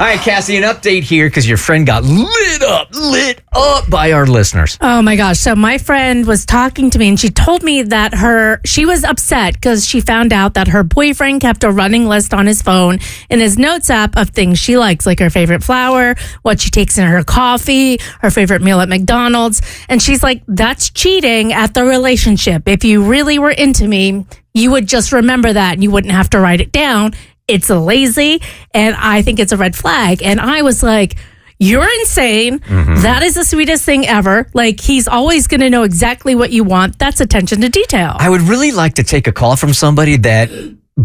right, Cassie, an update here because your friend got lit up by our listeners. Oh my gosh. So my friend was talking to me and she told me that she was upset because she found out that her boyfriend kept a running list on his phone in his notes app of things she likes, like her favorite flower, what she takes in her coffee, her favorite meal at McDonald's. And she's like, that's cheating at the relationship. If you really were into me, you would just remember that and you wouldn't have to write it down. It's lazy, and I think it's a red flag. And I was like, you're insane. Mm-hmm. That is the sweetest thing ever. Like, he's always going to know exactly what you want. That's attention to detail. I would really like to take a call from somebody that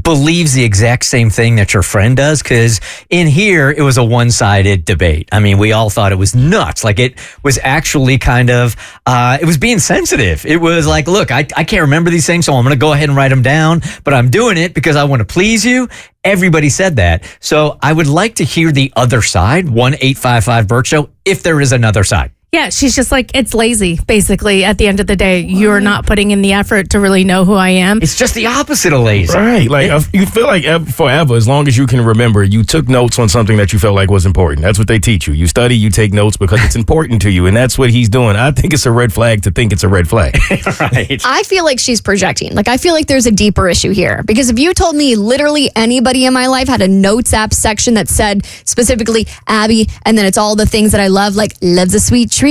believes the exact same thing that your friend does, because in here it was a one-sided debate. I mean, we all thought it was nuts. Like, it was actually kind of it was being sensitive. It was like, look, I can't remember these things, so I'm going to go ahead and write them down, but I'm doing it because I want to please you. Everybody said that. So I would like to hear the other side. 1-855-BERT show, if there is another side. Yeah, she's just like, it's lazy, basically. At the end of the day, you're not putting in the effort to really know who I am. It's just the opposite of lazy. Right. Like, you feel like forever, as long as you can remember, you took notes on something that you felt like was important. That's what they teach you. You study, you take notes because it's important to you, and that's what he's doing. I think it's a red flag to think it's a red flag. Right. I feel like she's projecting. Like, I feel like there's a deeper issue here. Because if you told me literally anybody in my life had a notes app section that said specifically Abby, and then it's all the things that I love, like loves a sweet treat,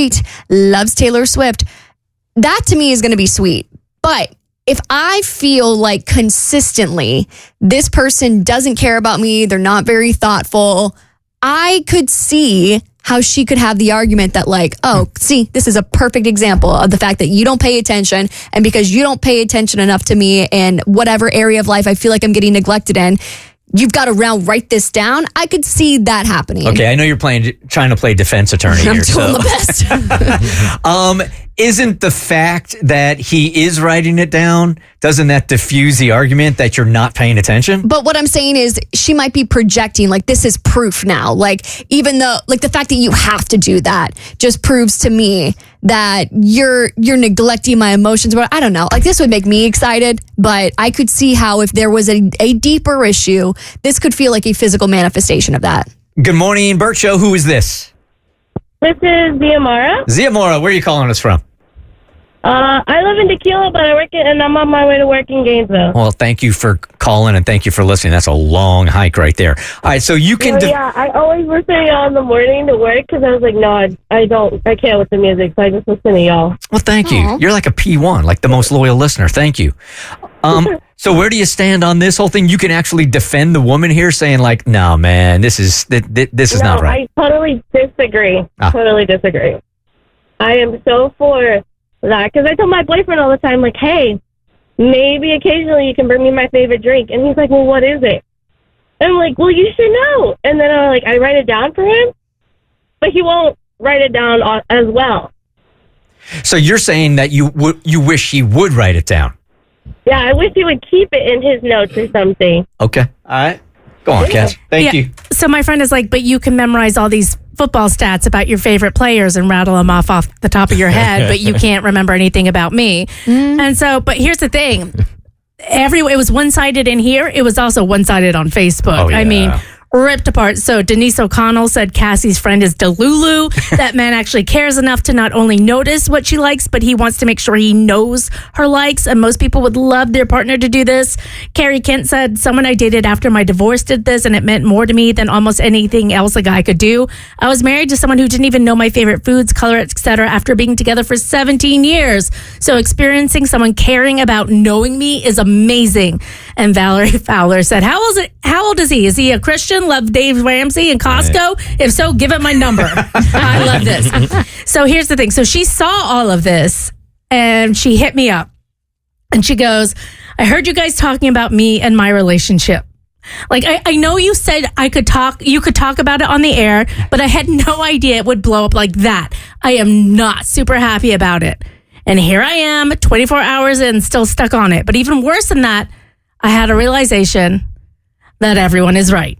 loves Taylor Swift, that to me is going to be sweet. But if I feel like consistently this person doesn't care about me, they're not very thoughtful, I could see how she could have the argument that, like, oh, see, this is a perfect example of the fact that you don't pay attention, and because you don't pay attention enough to me in whatever area of life I feel like I'm getting neglected in, you've got to write this down. I could see that happening. Okay, I know you're trying to play defense attorney I'm here. doing the best. Isn't the fact that he is writing it down, doesn't that diffuse the argument that you're not paying attention? But what I'm saying is she might be projecting, like, this is proof now. Like, even though, like, the fact that you have to do that just proves to me that you're neglecting my emotions. But I don't know. Like, this would make me excited, but I could see how if there was a deeper issue, this could feel like a physical manifestation of that. Good morning, Bert Show. Who is this? This is Ziamara. Ziamara, where are you calling us from? I live in Tequila, but and I'm on my way to work in Gainesville. Well, thank you for calling and thank you for listening. That's a long hike right there. All right, so you can... Yeah, I always listen to y'all in the morning to work because I was like, no, I can't with the music, so I just listen to y'all. Well, thank you. You're like a P1, like the most loyal listener. Thank you. So where do you stand on this whole thing? You can actually defend the woman here saying, like, no, man, this is not right. I totally disagree. Totally disagree. I am so for that because I tell my boyfriend all the time, like, hey, maybe occasionally you can bring me my favorite drink. And he's like, well, what is it? And I'm like, well, you should know. And then I write it down for him, but he won't write it down as well. So you're saying that you wish he would write it down? Yeah, I wish he would keep it in his notes or something. Okay. All right. Go on, Cass. Thank you. So my friend is like, but you can memorize all these football stats about your favorite players and rattle them off the top of your head, but you can't remember anything about me. And so, but here's the thing. It was one-sided in here. It was also one-sided on Facebook. Oh, yeah. I mean, ripped apart. So Denise O'Connell said Cassie's friend is Delulu. That man actually cares enough to not only notice what she likes, but he wants to make sure he knows her likes. And most people would love their partner to do this. Carrie Kent said, someone I dated after my divorce did this, and it meant more to me than almost anything else a guy could do. I was married to someone who didn't even know my favorite foods, color, etc. after being together for 17 years. So experiencing someone caring about knowing me is amazing. And Valerie Fowler said, how old is he? Is he a Christian? Love Dave Ramsey and Costco? Right. If so, give him my number. I love this. So here's the thing. So she saw all of this and she hit me up and she goes, I heard you guys talking about me and my relationship. Like, I know you said you could talk about it on the air, but I had no idea it would blow up like that. I am not super happy about it. And here I am 24 hours in, still stuck on it. But even worse than that, I had a realization that everyone is right.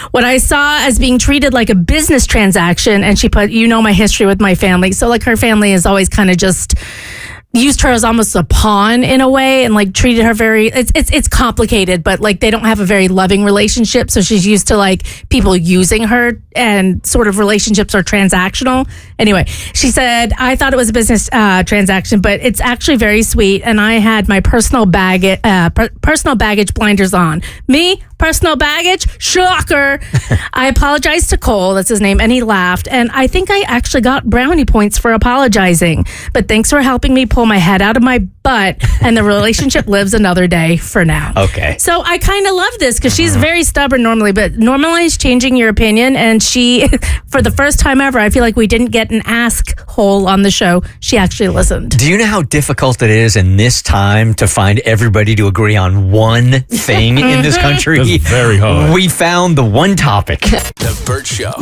What I saw as being treated like a business transaction, and she put, my history with my family. So like her family is always kind of just used her as almost a pawn in a way, and like treated her very. It's complicated, but like they don't have a very loving relationship. So she's used to like people using her, and sort of relationships are transactional. Anyway, she said, I thought it was a business transaction, but it's actually very sweet. And I had my personal baggage blinders on. Me, personal baggage, shocker. I apologized to Cole, that's his name, and he laughed. And I think I actually got brownie points for apologizing. But thanks for helping me pull my head out of my butt, and the relationship lives another day for now. Okay. So I kind of love this because she's very stubborn normally, but normalize changing your opinion. And she, for the first time ever, I feel like we didn't get an ask hole on the show. She actually listened. Do you know how difficult it is in this time to find everybody to agree on one thing in this country? It's very hard. We found the one topic. The Bert Show.